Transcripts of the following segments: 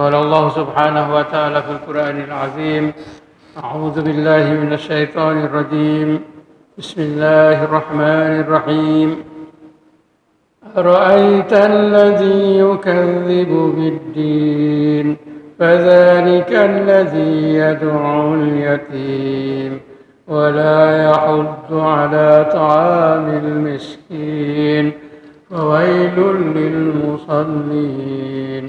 قال الله سبحانه وتعالى في القرآن العظيم أعوذ بالله من الشيطان الرجيم بسم الله الرحمن الرحيم أرأيت الذي يكذب بالدين فذلك الذي يدعو اليتيم ولا يحض على طعام المسكين فويل للمصلين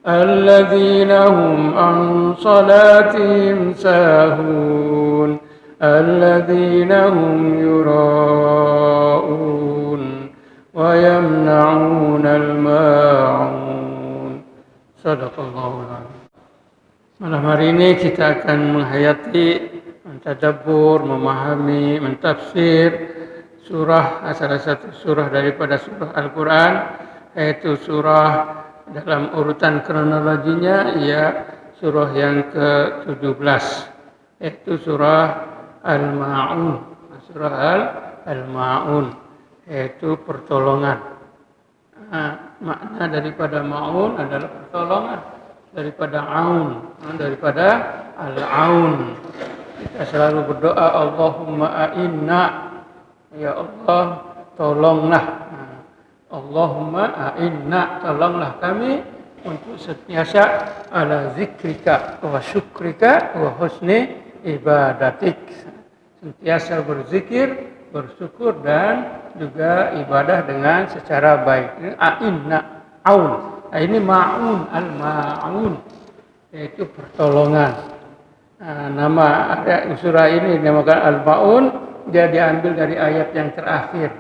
الذين هم عن صلاتهم ساهون الذين هم يراءون ويمنعون الماعون. Sadaqallahul adzim. Malam hari ini kita akan menghayati, mentadabbur, memahami, mentafsir salah satu surah daripada surah Al-Quran, yaitu surah dalam urutan kronologinya surah yang ke-17, yaitu surah Al-Ma'un. Surah Al-Ma'un yaitu pertolongan. Makna daripada ma'un adalah pertolongan, daripada aun, daripada al-aun. Kita selalu berdoa, Allahumma a'inna, ya Allah tolonglah. Allahumma a'inna, tolonglah kami untuk senantiasa ala zikrika wa syukrika wa husni ibadatik, senantiasa berzikir, bersyukur dan juga ibadah dengan secara baik. A'inna, aun. Ini ma'un, al-ma'un, yaitu pertolongan. Nama surah ini dinamakan Al-Ma'un, dia diambil dari ayat yang terakhir.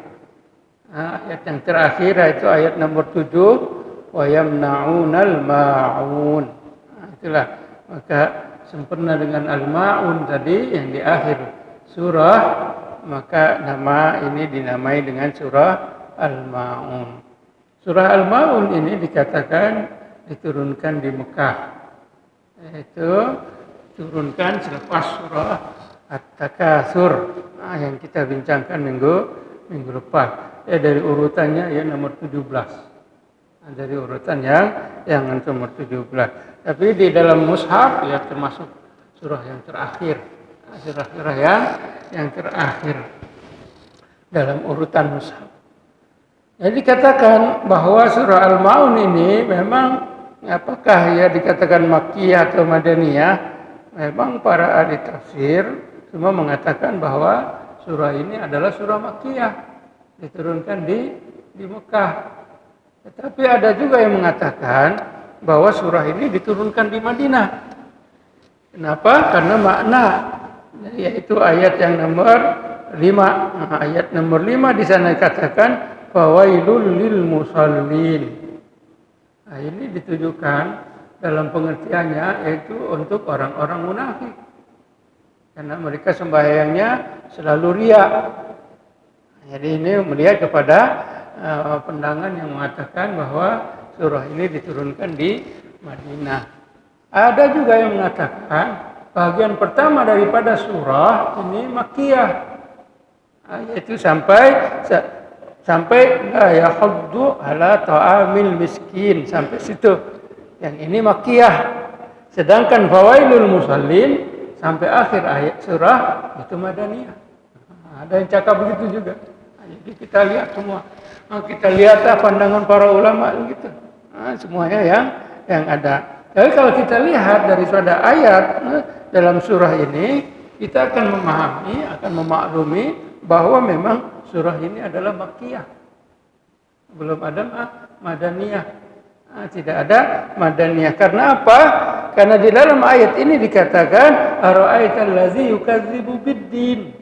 Ayat yang terakhir yaitu ayat nomor 7, wa yamna'unal ma'un. Itulah, maka sempurna dengan Al-Ma'un tadi yang di akhir surah, maka nama ini dinamai dengan surah Al-Ma'un. Surah Al-Ma'un ini dikatakan diturunkan di Mekah, yaitu turunkan selepas surah At-Takatsur yang kita bincangkan minggu lepas. Dari urutannya nomor 17. Dari urutan yang nomor 17. Tapi di dalam mushaf termasuk surah yang terakhir. Surah yang terakhir dalam urutan mushaf. Jadi dikatakan bahwa surah Al-Ma'un ini memang apakah dikatakan Makkiyah atau Madaniyah? Memang para ahli tafsir semua mengatakan bahwa surah ini adalah surah Makkiyah, diturunkan di Mekah. Tetapi ada juga yang mengatakan bahwa surah ini diturunkan di Madinah. Kenapa? Karena makna, yaitu ayat yang nomor 5. Ayat nomor 5 di sana dikatakan fawailul lil musallin. Ini ditujukan dalam pengertiannya yaitu untuk orang-orang munafik. Karena mereka sembahyangnya selalu riya. Jadi ini melihat kepada pandangan yang mengatakan bahwa surah ini diturunkan di Madinah. Ada juga yang mengatakan bagian pertama daripada surah ini Makkiyah, yaitu sampai la yahuddu ala ta'amil miskin, sampai situ. Yang ini Makkiyah. Sedangkan fawailul musallin sampai akhir ayat surah itu Madaniyah. Ada yang cakap begitu juga. Jadi kita lihat semua. Kita lihat pandangan para ulama begitu. Semuanya yang ada. Jadi kalau kita lihat dari suatu ayat dalam surah ini, kita akan memahami, akan memaklumi bahwa memang surah ini adalah Makkiyah. Belum ada Madaniyah. Tidak ada Madaniyah. Karena apa? Karena di dalam ayat ini dikatakan ara'aital ladzi yukadzibu biddin.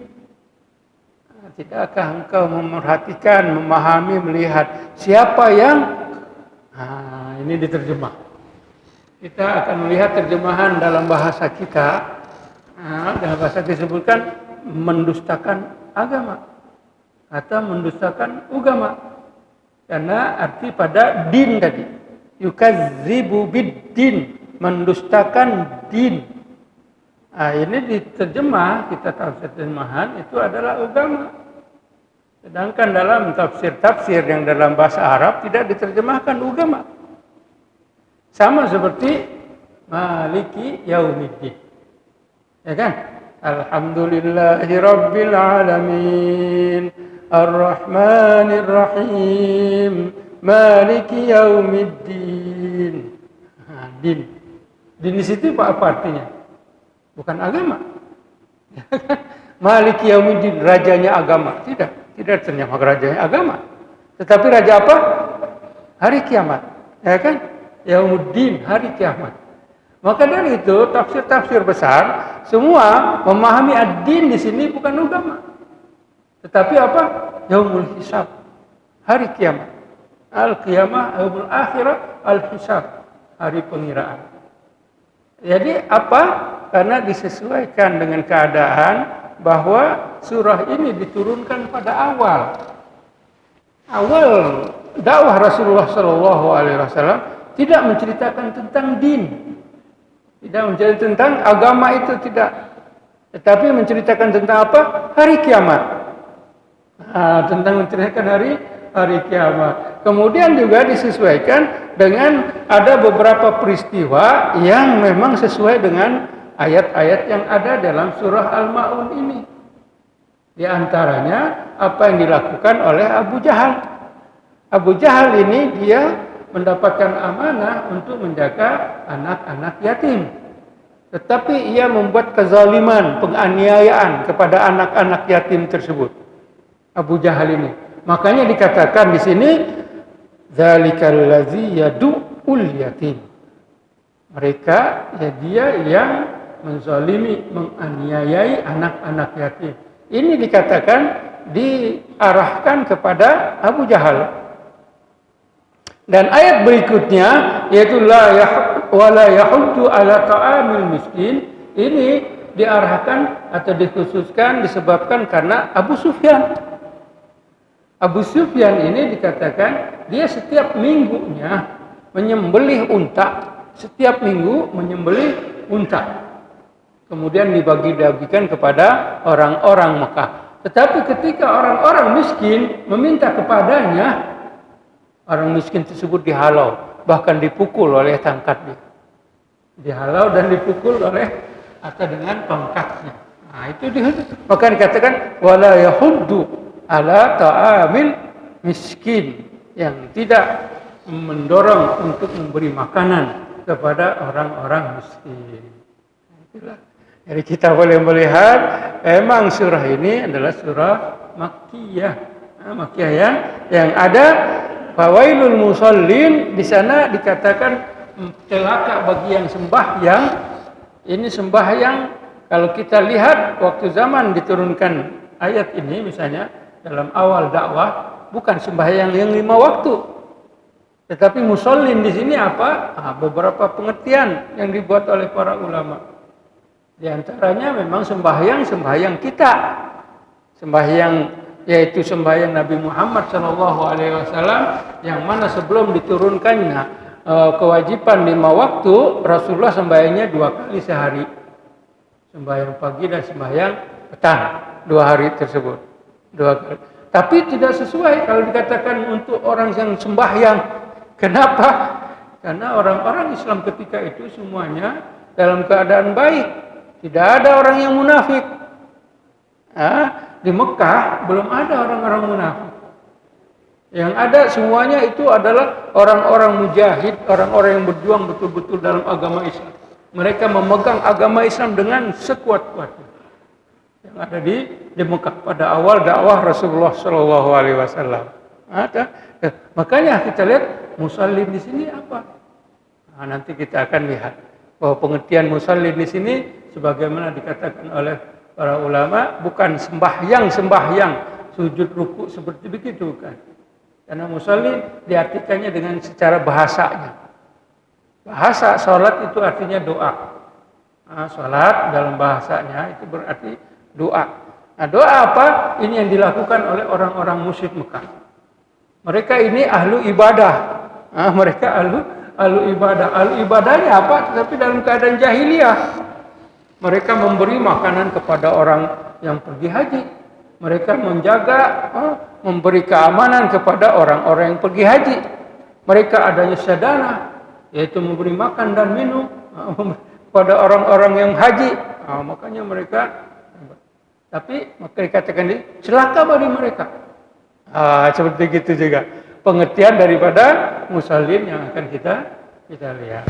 Tidakkah engkau memerhatikan, memahami, melihat siapa yang ini diterjemah. Kita akan melihat terjemahan dalam bahasa kita. Dalam bahasa disebutkan mendustakan agama atau mendustakan agama. Karena arti pada din tadi. Yukadzibu biddin, mendustakan din. Ini diterjemah, kita tafsir terjemahan itu adalah agama. Sedangkan dalam tafsir-tafsir yang dalam bahasa Arab tidak diterjemahkan agama. Sama seperti Maliki yaumiddin. Ya kan? Alhamdulillahi rabbil alamin. Ar-Rahmanir Rahim. Maliki yaumiddin. Din. Din di situ apa artinya? Bukan agama. Maliki yaumiddin, rajanya agama. Tidak ternyata rajanya agama. Tetapi raja apa? Hari kiamat. Ya kan? Yaumuddin, hari kiamat. Maka dari itu tafsir-tafsir besar semua memahami ad-din di sini bukan agama. Tetapi apa? Yaumul hisab. Hari kiamat. Al-qiyamah, yaumul akhirah, al-hisab. Hari pengiraan. Jadi apa? Karena disesuaikan dengan keadaan bahwa surah ini diturunkan pada awal dakwah Rasulullah Shallallahu Alaihi Wasallam tidak menceritakan tentang din, tidak menceritakan tentang agama itu tidak, tetapi menceritakan tentang apa? Hari kiamat. Tentang menceritakan hari kiamat. Kemudian juga disesuaikan dengan ada beberapa peristiwa yang memang sesuai dengan ayat-ayat yang ada dalam surah Al-Ma'un ini. Di antaranya apa yang dilakukan oleh Abu Jahal. Abu Jahal ini dia mendapatkan amanah untuk menjaga anak-anak yatim. Tetapi ia membuat kezaliman, penganiayaan kepada anak-anak yatim tersebut. Abu Jahal ini. Makanya dikatakan di sini zalikal ladzi yadu'ul yatim. Mereka ya dia yang menzalimi, menganiayai anak-anak yatim. Ini dikatakan diarahkan kepada Abu Jahal. Dan ayat berikutnya yaitu wala yahuddu ala ta'amil miskin, ini diarahkan atau dikhususkan disebabkan karena Abu Sufyan. Abu Sufyan ini dikatakan dia setiap minggunya menyembelih unta. Setiap minggu menyembelih unta. Kemudian dibagi-bagikan kepada orang-orang Mekah. Tetapi ketika orang-orang miskin meminta kepadanya, orang miskin tersebut dihalau, bahkan dipukul oleh tangkatnya. Dihalau dan dipukul oleh atau dengan tongkatnya. Nah, itu maka dikatakan wala yahuddu ala ta'amil miskin, yang tidak mendorong untuk memberi makanan kepada orang-orang miskin. Itulah. Jadi kita boleh melihat memang surah ini adalah surah Makkiyah. Makkiyah yang ada fawailul musallin, di sana dikatakan celaka bagi yang sembahyang. Ini sembahyang kalau kita lihat waktu zaman diturunkan ayat ini misalnya dalam awal dakwah bukan sembahyang yang 5 waktu. Tetapi musallin di sini apa? Beberapa pengertian yang dibuat oleh para ulama. Di antaranya memang sembahyang kita. Sembahyang yaitu sembahyang Nabi Muhammad SAW yang mana sebelum diturunkannya kewajiban 5 waktu, Rasulullah sembahyangnya 2 kali sehari. Sembahyang pagi dan sembahyang petang, 2 hari tersebut. 2 kali. Tapi tidak sesuai kalau dikatakan untuk orang yang sembahyang. Kenapa? Karena orang-orang Islam ketika itu semuanya dalam keadaan baik. Tidak ada orang yang munafik. Di Mekah belum ada orang-orang munafik. Yang ada semuanya itu adalah orang-orang mujahid, orang-orang yang berjuang betul-betul dalam agama Islam. Mereka memegang agama Islam dengan sekuat-kuatnya. Yang ada di Mekah pada awal dakwah Rasulullah Shallallahu Alaihi Wasallam. Makanya kita lihat musallin di sini apa? Nanti kita akan lihat bahwa pengertian musallin di sini sebagaimana dikatakan oleh para ulama bukan sembahyang sujud ruku seperti begitu kan. Karena musallin diartikannya dengan secara bahasanya. Bahasa salat itu artinya doa. Salat dalam bahasanya itu berarti doa. Nah, doa apa? Ini yang dilakukan oleh orang-orang musyrik Mekah. Mereka ini ahlu ibadah. Mereka ahlu ibadah. Ahlu ibadahnya apa? Tetapi dalam keadaan jahiliyah. Mereka memberi makanan kepada orang yang pergi haji. Mereka menjaga, memberi keamanan kepada orang-orang yang pergi haji. Mereka adanya sadana, yaitu memberi makan dan minum. pada orang-orang yang haji. Makanya mereka, tapi maka dikatakan ini celaka bagi mereka. Seperti itu juga pengertian daripada musallin yang akan kita lihat.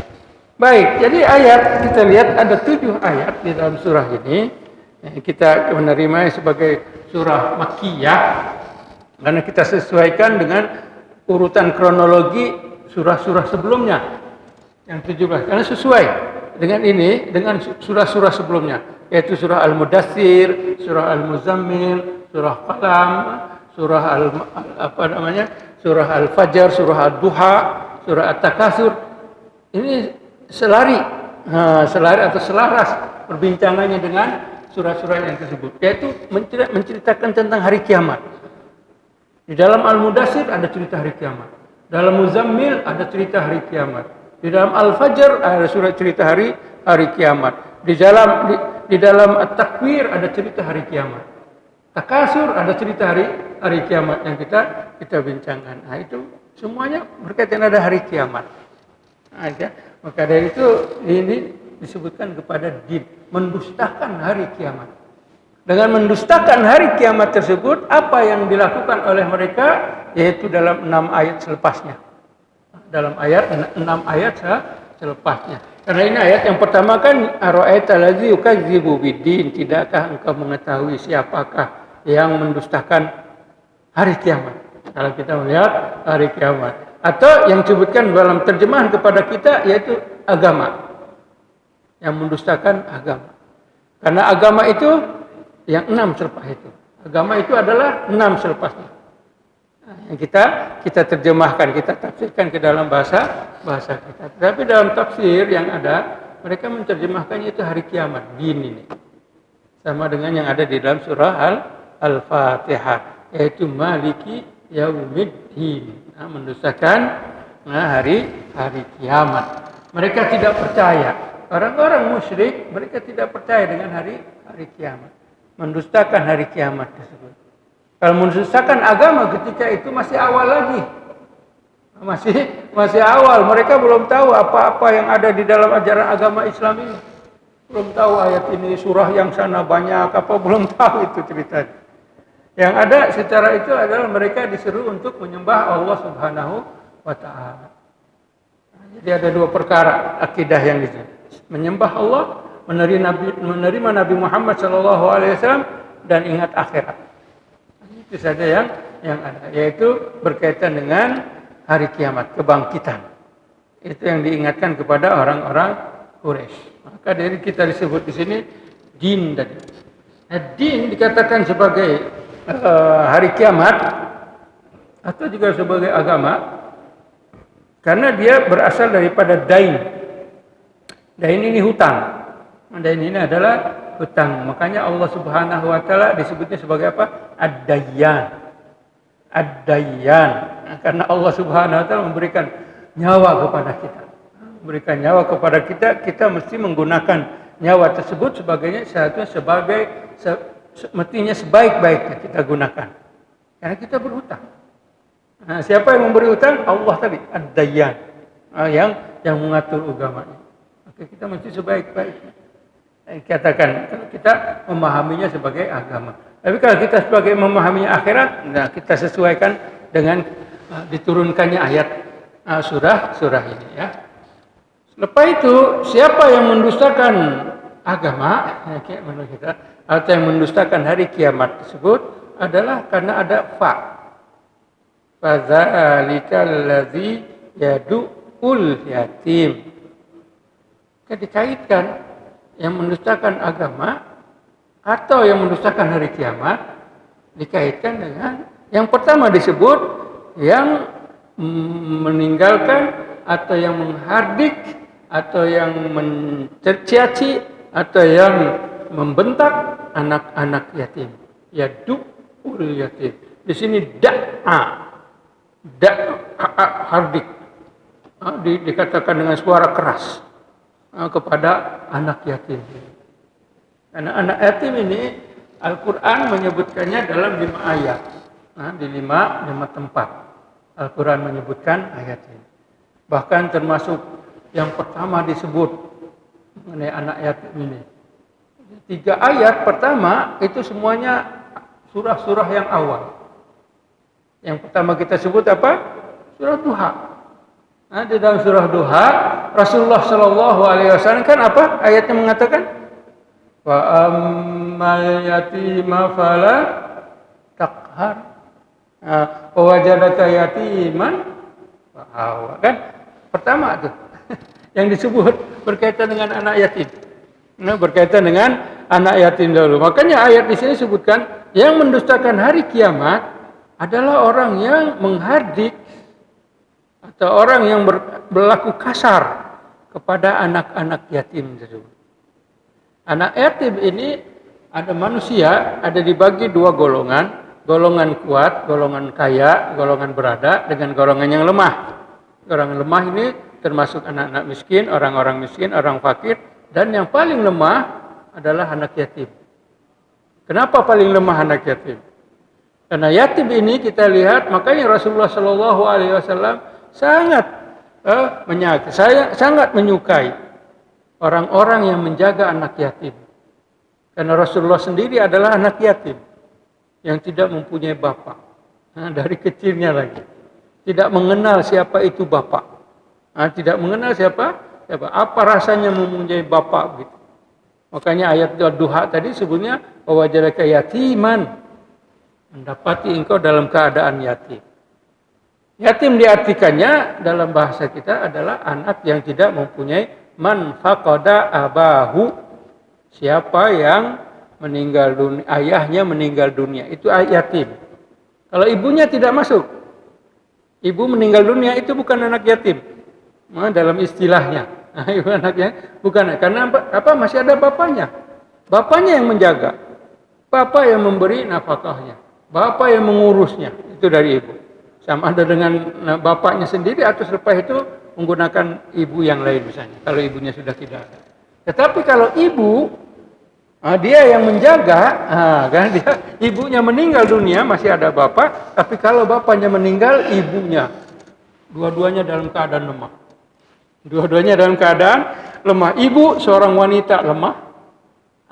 Baik, jadi ayat kita lihat ada 7 ayat di dalam surah ini. Kita menerima sebagai surah Makkiyah karena kita sesuaikan dengan urutan kronologi surah-surah sebelumnya yang 17 karena sesuai dengan ini dengan surah-surah sebelumnya yaitu surah Al-Mudaththir, surah Al-Muzammil, surah Qalam, surah surah Al-Fajr, surah Ad-Duha, surah At-Takatsur. Ini selari atau selaras perbincangannya dengan surah-surah yang tersebut, yaitu menceritakan tentang hari kiamat. Di dalam Al-Mudaththir ada cerita hari kiamat. Dalam Muzammil ada cerita hari kiamat. Di dalam Al-Fajr ada surah cerita hari kiamat. Di dalam At-Takwir ada cerita hari kiamat. Takasur ada cerita hari kiamat yang kita bincangkan. Nah, itu semuanya berkaitan ada hari kiamat. Maka dari itu ini disebutkan kepada din, mendustakan hari kiamat. Dengan mendustakan hari kiamat tersebut, apa yang dilakukan oleh mereka yaitu dalam 6 ayat selepasnya. Dalam 6 ayat selepasnya. Karena ini ayat yang pertama kan ara'aita allazi yukadzibu biddin, tidakkah engkau mengetahui siapakah yang mendustakan hari kiamat? Kalau kita melihat hari kiamat atau yang disebutkan dalam terjemahan kepada kita yaitu agama. Yang mendustakan agama. Karena agama itu yang 6 selepas itu. Agama itu adalah 6 selepasnya. Yang kita terjemahkan, kita tafsirkan ke dalam bahasa kita. Tapi dalam tafsir yang ada, mereka menerjemahkannya itu hari kiamat, din ini. Sama dengan yang ada di dalam surah Al-Fatihah, yaitu Maliki Yaumiddin. Mendustakan hari kiamat. Mereka tidak percaya. Orang-orang musyrik mereka tidak percaya dengan hari kiamat. Mendustakan hari kiamat tersebut. Kalau mendustakan agama ketika itu masih awal lagi. Masih awal, mereka belum tahu apa-apa yang ada di dalam ajaran agama Islam ini. Belum tahu ayat ini, surah yang sana banyak apa, belum tahu itu ceritanya. Yang ada secara itu adalah mereka disuruh untuk menyembah Allah Subhanahu wa taala. Jadi ada 2 perkara akidah yang di sini. Menyembah Allah, menerima Nabi Muhammad SAW dan ingat akhirat. Itu saja yang ada, yaitu berkaitan dengan hari kiamat, kebangkitan. Itu yang diingatkan kepada orang-orang Quraisy. Maka dari kita disebut di sini din tadi. Nah, din dikatakan sebagai hari kiamat atau juga sebagai agama karena dia berasal daripada dain. Dain ini hutang. Dain ini adalah hutang. Makanya Allah Subhanahu wa taala disebutnya sebagai apa? Ad-Dayyan. Ad-Dayyan. Karena Allah Subhanahu wa taala memberikan nyawa kepada kita. Memberikan nyawa kepada kita, kita mesti menggunakan nyawa tersebut semestinya sebaik-baiknya kita gunakan. Karena kita berhutang. Nah, siapa yang memberi hutang? Allah tadi, Ad-Dayyan. Yang mengatur agamanya. Maka kita mesti sebaik-baiknya. Katakan kalau kita memahaminya sebagai agama. Tapi kalau kita sebagai memahaminya akhirat, nah kita sesuaikan dengan diturunkannya ayat surah ini ya. Lepas itu siapa yang mendustakan agama menurut kita atau yang mendustakan hari kiamat tersebut adalah karena ada fadzalikal ladzi yadu'ul yatim. Dikaitkan yang mendustakan agama atau yang mendustakan hari kiamat dikaitkan dengan yang pertama disebut yang meninggalkan atau yang menghardik atau yang mencaci atau yang membentak anak-anak yatim. Yadu'ul yatim. Di sini hardik dikatakan dengan suara keras kepada anak yatim. Karena anak yatim ini Al-Quran menyebutkannya dalam 5 ayat. Di 5 tempat Al-Quran menyebutkan ayat ini. Bahkan termasuk yang pertama disebut mengenai anak yatim ini. 3 ayat pertama itu semuanya surah-surah yang awal. Yang pertama kita sebut apa? Surah Duha. Nah, di dalam surah Duha, Rasulullah Shallallahu Alaihi Wasallam kan apa? Ayatnya mengatakan, wa ammal yatima fala taqhar, wa wajadaka yatiman fa'awa. Kan? Pertama tuh yang disebut berkaitan dengan anak yatim. Nah, berkaitan dengan anak yatim dulu. Makanya ayat di sini sebutkan yang mendustakan hari kiamat adalah orang yang menghardik atau orang yang berlaku kasar kepada anak-anak yatim tersebut. Anak yatim ini ada manusia, ada dibagi 2 golongan, golongan kuat, golongan kaya, golongan berada, dengan golongan yang lemah. Golongan lemah ini termasuk anak-anak miskin, orang-orang miskin, orang fakir, dan yang paling lemah adalah anak yatim. Kenapa paling lemah anak yatim? Karena yatim ini kita lihat, makanya Rasulullah Shallallahu Alaihi Wasallam sangat sangat menyukai orang-orang yang menjaga anak yatim. Karena Rasulullah sendiri adalah anak yatim yang tidak mempunyai bapak. Nah, dari kecilnya lagi. Tidak mengenal siapa itu bapak. Nah, tidak mengenal siapa. Apa rasanya mempunyai bapak gitu. Makanya ayat Duha tadi sebutnya wajadaka yatiman, mendapati engkau dalam keadaan yatim. Yatim diartikannya dalam bahasa kita adalah anak yang tidak mempunyai man faqada abahu, siapa yang meninggal dunia, ayahnya meninggal dunia, itu yatim. Kalau ibunya tidak masuk, ibu meninggal dunia itu bukan anak yatim. Nah, dalam istilahnya, ibu anaknya bukan, karena apa? Masih ada bapaknya. Bapaknya yang menjaga, bapak yang memberi nafkahnya, bapak yang mengurusnya, itu dari ibu. Sama ada dengan bapaknya sendiri atau selepas itu menggunakan ibu yang lain misalnya, kalau ibunya sudah tidak ada. Tetapi kalau ibu, dia yang menjaga, kan dia ibunya meninggal dunia masih ada bapak, tapi kalau bapaknya meninggal, ibunya dua-duanya dalam keadaan lemah. Dua-duanya dalam keadaan lemah. Ibu seorang wanita lemah,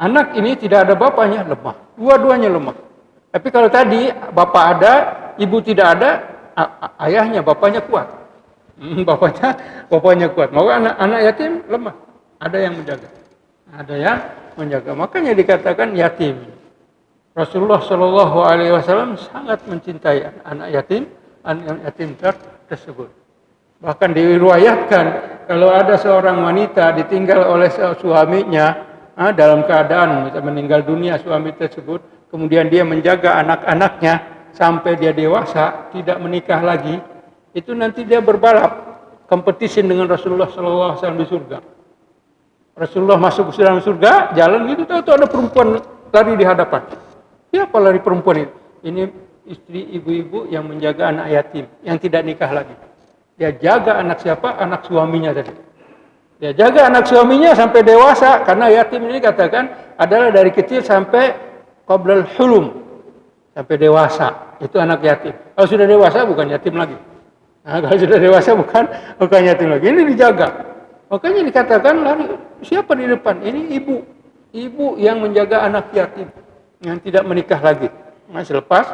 anak ini tidak ada bapaknya, lemah. Dua-duanya lemah. Tapi kalau tadi bapak ada, ibu tidak ada, ayahnya, bapaknya kuat. Bapaknya kuat. Maka anak yatim lemah. Ada yang menjaga. Ada yang menjaga. Makanya dikatakan yatim. Rasulullah Shallallahu Alaihi Wasallam sangat mencintai anak yatim tersebut. Bahkan diriwayatkan kalau ada seorang wanita ditinggal oleh suaminya dalam keadaan meninggal dunia suami tersebut, kemudian dia menjaga anak-anaknya sampai dia dewasa, tidak menikah lagi, itu nanti dia berbalap kompetisi dengan Rasulullah SAW di surga. Rasulullah masuk ke dalam surga, jalan gitu, tahu ada perempuan lari di hadapan. Siapa lari perempuan itu? Ini istri ibu-ibu yang menjaga anak yatim yang tidak nikah lagi. Dia jaga anak siapa? Anak suaminya tadi. Dia jaga anak suaminya sampai dewasa, karena yatim ini katakan adalah dari kecil sampai qablal hulum, sampai dewasa. Itu anak yatim. Kalau sudah dewasa bukan yatim lagi. Nah, kalau sudah dewasa bukan yatim lagi. Ini dijaga. Makanya dikatakan lari, siapa di depan? Ini ibu yang menjaga anak yatim yang tidak menikah lagi. Nah, selepas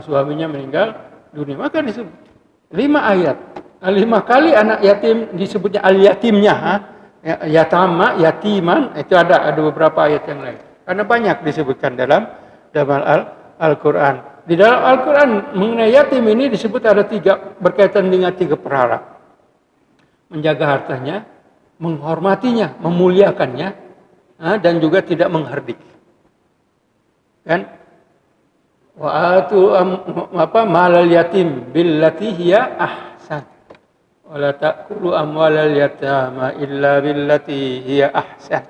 suaminya meninggal dunia. Maka disebut 5 ayat. 5 kali anak yatim disebutnya al-yatimnya, yatiman, itu ada beberapa ayat yang lain. Karena banyak disebutkan dalam Al-Quran. Di dalam Al-Quran mengenai yatim ini disebut ada 3, berkaitan dengan 3 perkara. Menjaga hartanya, menghormatinya, memuliakannya, dan juga tidak menghardik. Kan? Wa atu malal yatim billati hiya ahsan. Wala ta'kulu amwalal yatama illa billati hiya ahsan.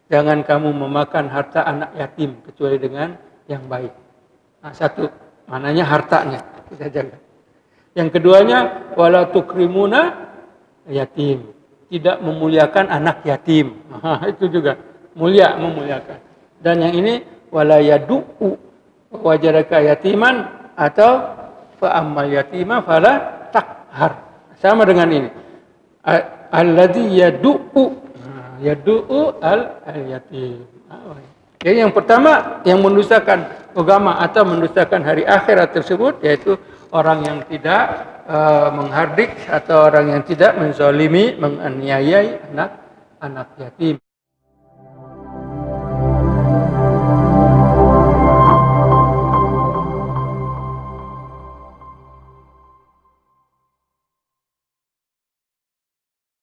Jangan kamu memakan harta anak yatim kecuali dengan yang baik. Nah, 1, mananya hartanya kita jaga. Yang keduanya wala tukrimuna yatim. Tidak memuliakan anak yatim. Itu juga memuliakan. Dan yang ini wala yadu'u wajadaka yatiman atau fa ammal yatima fala takhar. Sama dengan ini. Alladzi yadu'u. yadu'u al-yatim. Jadi yang pertama yang mendustakan agama atau mendustakan hari akhirat tersebut yaitu orang yang tidak menghardik atau orang yang tidak menzalimi, menganiayai anak yatim.